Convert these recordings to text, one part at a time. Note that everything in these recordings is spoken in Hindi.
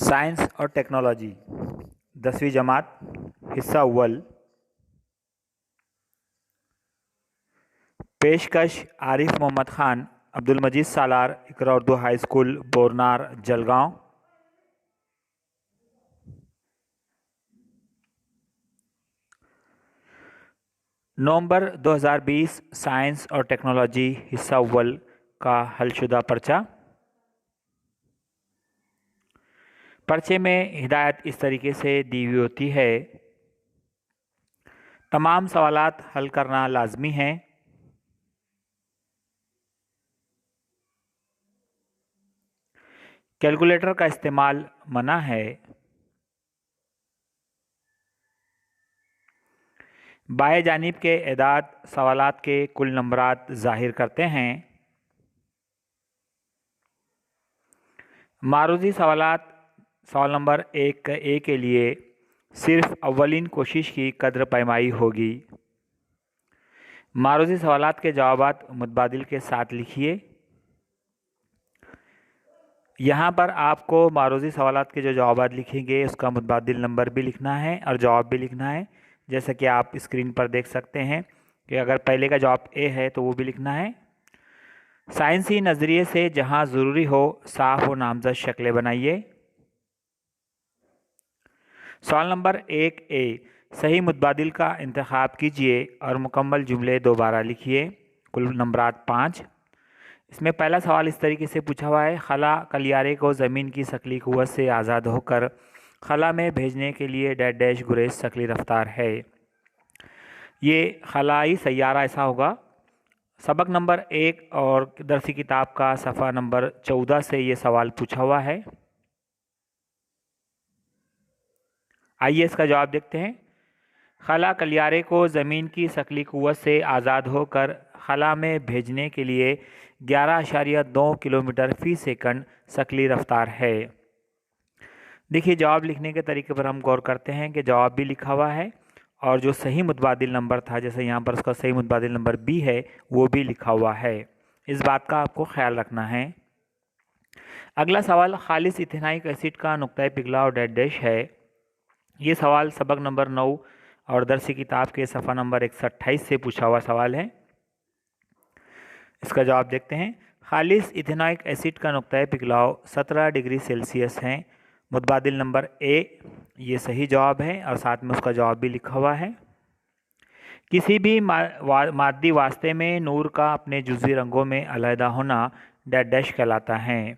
साइंस और टेक्नोलॉजी 10वीं जमात हिस्सा अव्वल। पेशकश आरिफ मोहम्मद ख़ान, अब्दुल मजीद सालार, इकरा उर्दू हाई स्कूल, बोरनार, जलगांव। नवंबर 2020 साइंस और टेक्नोलॉजी हिस्सा अव्वल का हलशुदा पर्चा। पर्चे में हिदायत इस तरीके से दी हुई होती है। तमाम सवालात हल करना लाजमी है। कैलकुलेटर का इस्तेमाल मना है। बाएं जानिब के एदाद सवालात के कुल नंबरात ज़ाहिर करते हैं। मारूजी सवालात सवाल नंबर 1A के लिए सिर्फ अव्वलीन कोशिश की कद्र पैमाई होगी। मारूजी सवालात के जवाबात मुतबादिल के साथ लिखिए। यहाँ पर आपको मारूजी सवालात के जो जवाबात लिखेंगे उसका मुतबादिल नंबर भी लिखना है और जवाब भी लिखना है। जैसा कि आप स्क्रीन पर देख सकते हैं कि अगर पहले का जवाब A है तो वो भी लिखना है। साइंसी नज़रिए से जहाँ ज़रूरी हो साफ़ व नामज़द शक्लें बनाइए। सवाल नंबर 1A सही मुतबादिल का इंतखाब कीजिए और मुकम्मल जुमले दोबारा लिखिए। कुल नंबरात 5। इसमें पहला सवाल इस तरीके से पूछा हुआ है, खला कलियारे को ज़मीन की शकली क़ुव्वत से आज़ाद होकर खला में भेजने के लिए डैश डैश गुरेज शकली रफ्तार है। ये खलाई सैयारा ऐसा होगा। सबक नंबर 1 और दरसी किताब का सफ़ा नंबर 14 से ये सवाल पूछा हुआ है। आइए इसका जवाब देखते हैं। खला कलियारे को ज़मीन की शकली क़ुव्वत से आज़ाद होकर खला में भेजने के लिए 11.2 किलोमीटर फ़ी सेकंड शकली रफ्तार है। देखिए जवाब लिखने के तरीके पर हम गौर करते हैं कि जवाब भी लिखा हुआ है और जो सही मुतबादिल नंबर था, जैसे यहाँ पर उसका सही मुतबादिल नंबर B है, वो भी लिखा हुआ है। इस बात का आपको ख्याल रखना है। अगला सवाल खालिस इथेनाइक एसिड का नुक्ता पिघला और डैश डैश है। ये सवाल सबक नंबर 9 और दरसी किताब के सफ़ा नंबर 128 से पूछा हुआ सवाल है। इसका जवाब देखते हैं। खालिस इथेनॉइक एसिड का नुक्ता पिघलाव 17 डिग्री सेल्सियस है। मुतबादिल नंबर A ये सही जवाब है और साथ में उसका जवाब भी लिखा हुआ है। किसी भी मादी वास्ते में नूर का अपने जुज़वी रंगों में अलहदा होना डैश डैश कहलाता है।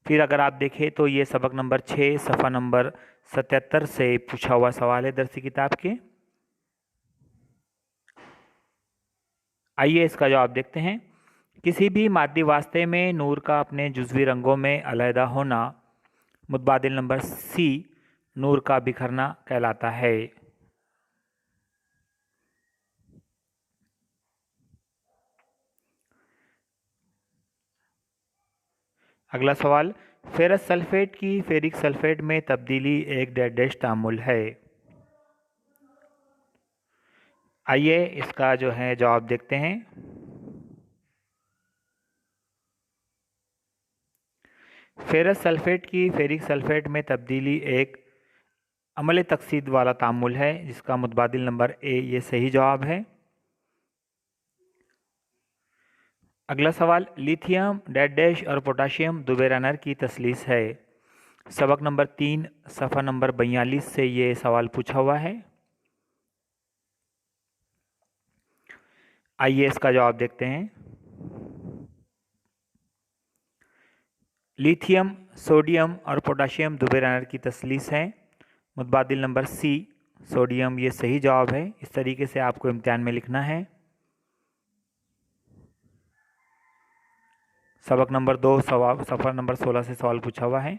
फिर अगर आप देखें तो ये सबक नंबर 6 सफ़ा नंबर 77 से पूछा हुआ सवाल है दरसी किताब के। आइए इसका जवाब देखते हैं। किसी भी मादी वास्ते में नूर का अपने जुज़वी रंगों में अलहदा होना मुतबादिल नंबर C नूर का बिखरना कहलाता है। अगला सवाल, फेरस सल्फेट की फेरिक सल्फेट में तब्दीली एक डैश डैश तामुल है। आइए इसका जो है जवाब देखते हैं। फेरस सल्फेट की फेरिक सल्फेट में तब्दीली एक अमल तकसीद वाला तामुल है जिसका मुतबादिल नंबर A ये सही जवाब है। अगला सवाल, लिथियम डैश डैश और पोटाशियम दुबेरानर की तसलीस है। सबक नंबर 3 सफ़ा नंबर 42 से ये सवाल पूछा हुआ है। आइए इसका जवाब देखते हैं। लिथियम सोडियम और पोटाशियम दुबेरानर की तसलीस है। मुतबादिल नंबर C सोडियम ये सही जवाब है। इस तरीके से आपको इम्तिहान में लिखना है। सबक नंबर 2 सफ़ा नंबर 16 से सवाल पूछा हुआ है।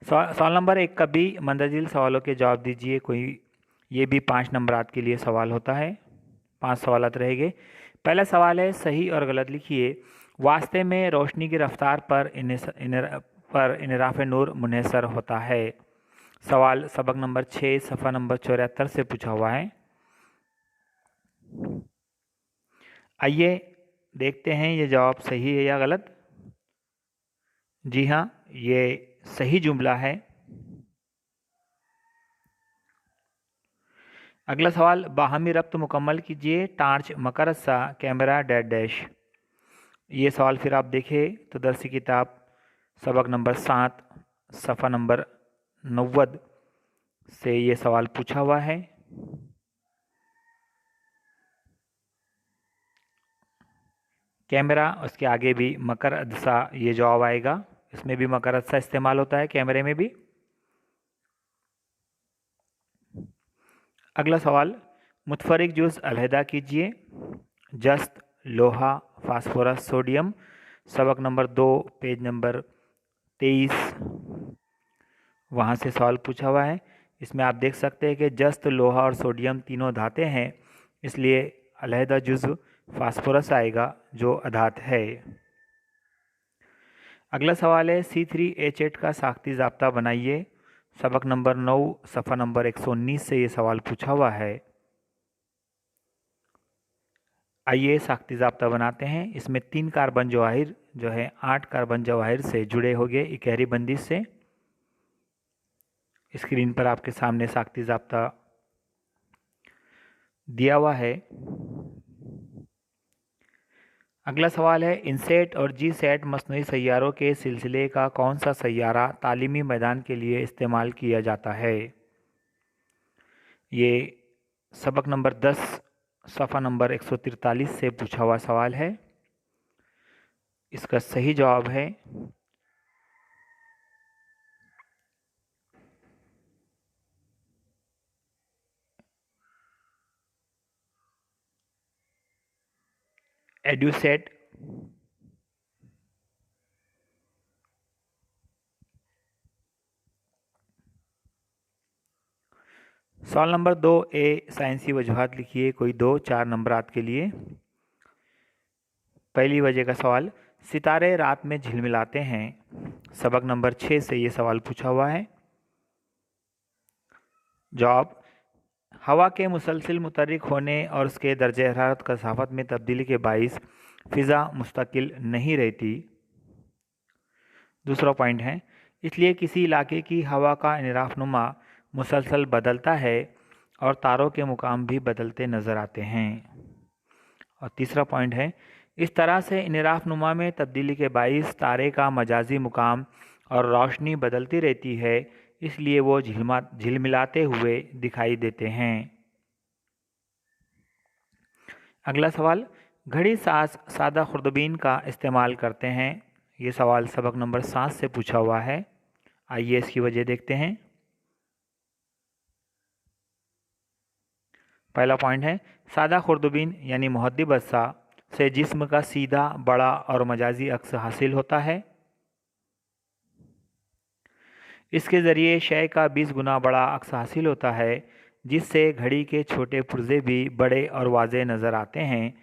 सवाल नंबर 1 का भी मंदजिल सवालों के जवाब दीजिए कोई। ये भी 5 नंबरात के लिए सवाल होता है। 5 सवालात रहेंगे। पहला सवाल है, सही और गलत लिखिए। वास्ते में रोशनी की रफ्तार पर इनराफ़ नूर मुनहसर होता है। सवाल सबक नंबर 6 सफ़ा नंबर 74 से पूछा हुआ है। आइए देखते हैं ये जवाब सही है या गलत। जी हाँ, ये सही जुमला है। अगला सवाल, बाहमी रब्त मुकम्मल कीजिए, टार्च मकरस्सा कैमरा डैश डैश। ये सवाल फिर आप देखें तो दरसी किताब सबक नंबर 7 सफ़ा नंबर 90 से ये सवाल पूछा हुआ है। कैमरा, उसके आगे भी मकर अदसा ये जवाब आएगा, इसमें भी मकर अदसा इस्तेमाल होता है, कैमरे में भी। अगला सवाल, मुतफरिक जुज़ अलहदा कीजिए, जस्त, लोहा, फास्फोरस, सोडियम। सबक नंबर 2 पेज नंबर 23 वहाँ से सवाल पूछा हुआ है। इसमें आप देख सकते हैं कि जस्त, लोहा और सोडियम तीनों धातें हैं, इसलिए अलहदा जुज़्व फास्फोरस आएगा जो अधात है। अगला सवाल है, C3H8 का साख्ती ज़ाब्ता बनाइए। सबक नंबर 9 सफ़ा नंबर 119 से ये सवाल पूछा हुआ है। आइए साख्ती ज़ाब्ता बनाते हैं। इसमें 3 कार्बन जवाहिर जो है 8 कार्बन जवाहिर से जुड़े होंगे इकहरी बंदिश से। स्क्रीन पर आपके सामने साख्ती ज़ाब्ता दिया हुआ है। अगला सवाल है, इनसेट और जी सेट मस्नूई सैयारों के सिलसिले का कौन सा सैयारा तालीमी मैदान के लिए इस्तेमाल किया जाता है। ये सबक नंबर 10 सफ़ा नंबर 143 से पूछा हुआ सवाल है। इसका सही जवाब है एड्यूसेट। सवाल नंबर 2 ए, साइंसी वजूहात लिखिए, कोई 2-4 नंबरात के लिए। पहली वजह का सवाल, सितारे रात में झिलमिलाते हैं। सबक नंबर 6 से ये सवाल पूछा हुआ है। जवाब, हवा के मुसलसिल मुतहर्रिक होने और उसके दर्जे हरारत कसाफत में तब्दीली के बाइस फ़िज़ा मुस्तकिल नहीं रहती। दूसरा पॉइंट है, इसलिए किसी इलाके की हवा का इनराफनुमा मुसलसल बदलता है और तारों के मुकाम भी बदलते नज़र आते हैं। और तीसरा पॉइंट है, इस तरह से इनराफनुमा में तब्दीली के बाइस तारे का मजाजी मुकाम और रोशनी बदलती रहती है, इसलिए वो झिलमिलाते हुए दिखाई देते हैं। अगला सवाल, घड़ी साज सादा खुर्दबीन का इस्तेमाल करते हैं। ये सवाल सबक नंबर 7 से पूछा हुआ है। आइए इसकी वजह देखते हैं। पहला पॉइंट है, सादा खुर्दबीन यानी मुहद्दिब अज्जा से जिस्म का सीधा, बड़ा और मजाजी अक्स हासिल होता है। इसके ज़रिए शय का 20 गुना बड़ा अक्स हासिल होता है, जिससे घड़ी के छोटे पुर्जे भी बड़े और वाज़ेह नज़र आते हैं,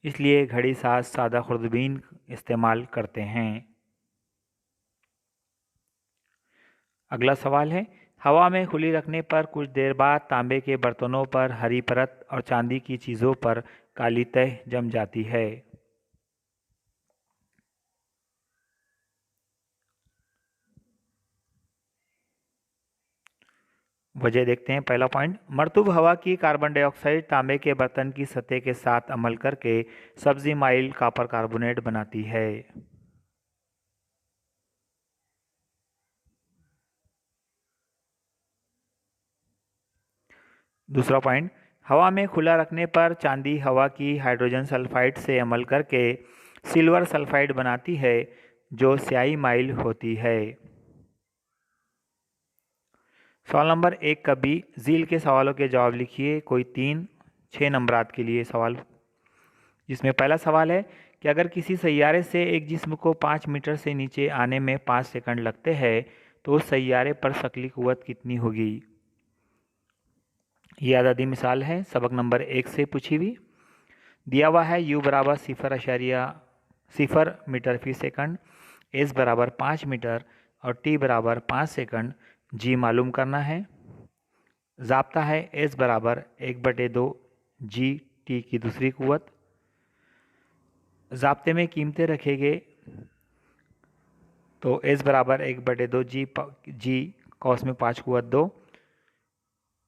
इसलिए घड़ी साज सादा खुर्दबीन इस्तेमाल करते हैं। अगला सवाल है, हवा में खुली रखने पर कुछ देर बाद तांबे के बर्तनों पर हरी परत और चांदी की चीज़ों पर काली तह जम जाती है। वजह देखते हैं। पहला पॉइंट, मरतूब हवा की कार्बन डाइऑक्साइड तांबे के बर्तन की सतह के साथ अमल करके सब्जी माइल कॉपर कार्बोनेट बनाती है। दूसरा पॉइंट, हवा में खुला रखने पर चांदी हवा की हाइड्रोजन सल्फाइड से अमल करके सिल्वर सल्फाइड बनाती है, जो स्याही माइल होती है। सवाल नंबर 1 का बी, झील के सवालों के जवाब लिखिए, कोई 3-6 नंबरात के लिए सवाल। जिसमें पहला सवाल है कि अगर किसी सैयारे से एक जिस्म को 5 मीटर से नीचे आने में 5 सेकंड लगते हैं तो उस सैयारे पर शकली कुव्वत कितनी होगी। ये आदादी मिसाल है, सबक नंबर 1 से पूछी हुई। दिया हुआ है u बराबर 0.0 मीटर फी सेकंड, s बराबर 5 मीटर और t बराबर 5 सेकंड। g मालूम करना है। ज़ाब्ता है s बराबर 1/2 g t की दूसरी कुव्वत। ज़ाब्ते में कीमतें रखेंगे तो s बराबर 1/2 जी कॉस में 5 कुव्वत 2,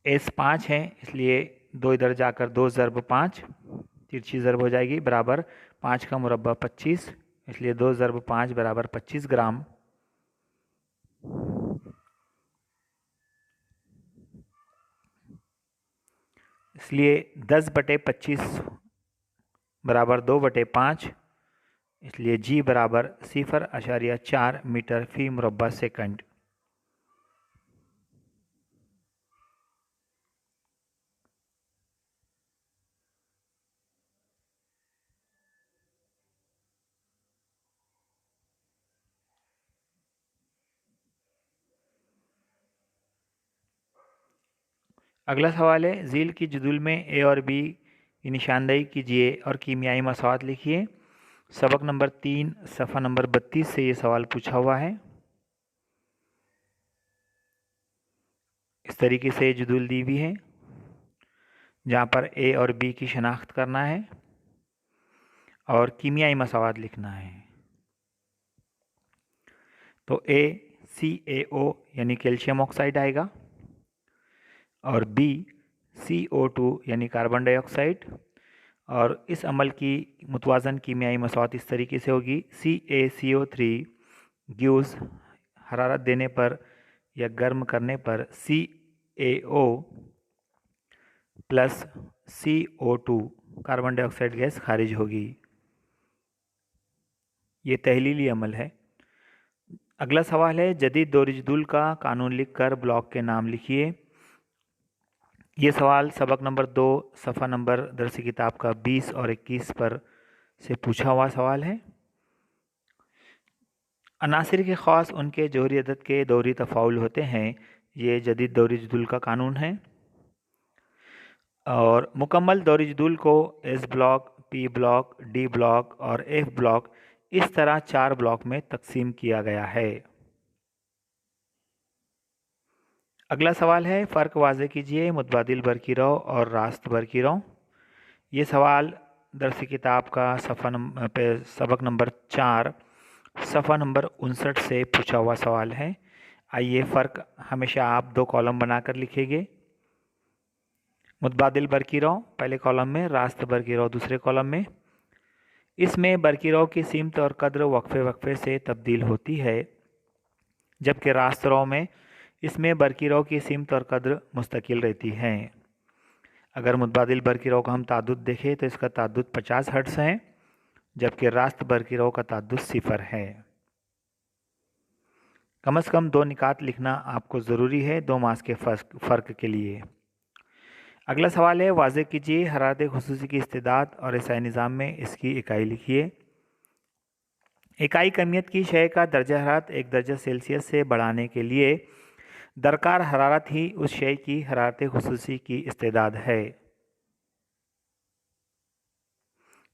s 5 है इसलिए 2 इधर जाकर 2 ज़रब 5, तिरछी ज़रब हो जाएगी, बराबर 5 का मुरब्बा 25, इसलिए 2 ज़रब 5 बराबर 25 ग्राम। इसलिए 10/25 बराबर 2/5, इसलिए जी बराबर 0.4 मीटर फी मुरब्बा सेकंड। अगला सवाल है, झील की जदूल में ए और बी की निशानदेही कीजिए और कीमियाई मसौद लिखिए। सबक नंबर 3 सफ़ा नंबर 32 से ये सवाल पूछा हुआ है। इस तरीके से जदूल दी हुई है जहाँ पर ए और बी की शनाख्त करना है और कीमियाई मसौद लिखना है। तो ए CaO यानी कैल्शियम ऑक्साइड आएगा और बी CO2 यानी कार्बन डाइऑक्साइड, और इस अमल की मुतवाज़न कीमियाई मसौद इस तरीके से होगी। CaCO3 गिव्स हरारत देने पर या गर्म करने पर CaO plus CO2 carbon dioxide gas खारिज होगी। ये तहलीली अमल है। अगला सवाल है, जदीद दौरी जदूल का कानून लिखकर ब्लॉक के नाम लिखिए। ये सवाल सबक नंबर 2 सफ़ा नंबर दरसी किताब का 20 और 21 पर से पूछा हुआ सवाल है। अनासिर के ख़ास उनके जोहरी अदद के दौरी तफ़ाउल होते हैं, ये जदीद दौरी जदूल का कानून है। और मुकम्मल दौरी जदूल को S block, P block, D block और F ब्लॉक इस तरह 4 ब्लॉक में तकसीम किया गया है। अगला सवाल है, फ़र्क वाज़े कीजिए मुतबादिल बरक़ी-रो और रास्त बरक़ी-रो। ये सवाल दरसी किताब का सबक नंबर 4 सफ़ा नंबर 59 से पूछा हुआ सवाल है। आइए, फ़र्क हमेशा आप 2 कॉलम बनाकर लिखेंगे। मुतबादिल बरक़ी-रो पहले कॉलम में, रास्त बरक़ी-रो दूसरे कॉलम में। इसमें बरक़ी-रो की सीमत और कद्र वक्फे वक्फे से तब्दील होती है, जबकि रास्त रो में इसमें बरक़ी-रो की सीमत और कद्र मुस्तकिल रहती हैं। अगर मुतबादिल बरक़ी-रो का हम ताद्दुद देखें तो इसका ताद्दुद 50 हर्ट्ज़ है, जबकि रास्त बरक़ी-रो का ताद्दुद 0 है। कम से कम 2 निकात लिखना आपको ज़रूरी है 2 मास के फ़र्क के लिए। अगला सवाल है, वाज़े कीजिए हरारत खुसूसी की इस्तेदाद और एसआई निज़ाम में इसकी इकाई लिखिए। इकाई कमियत की शय का दर्जा हरारत 1 दर्जा सेल्सियस से बढ़ाने के लिए दरकार हरारत ही उस शय की हरारत खुसूसी की इस्तेदाद है।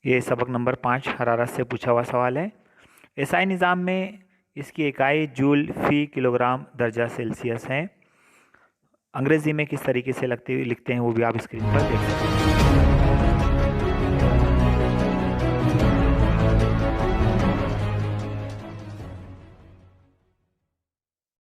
ये सबक नंबर 5 हरारत से पूछा हुआ सवाल है। एसआई निज़ाम में इसकी इकाई जूल फ़ी किलोग्राम दर्जा सेल्सियस है। अंग्रेज़ी में किस तरीके से लिखते हैं वो भी आप स्क्रीन पर देख सकते हैं।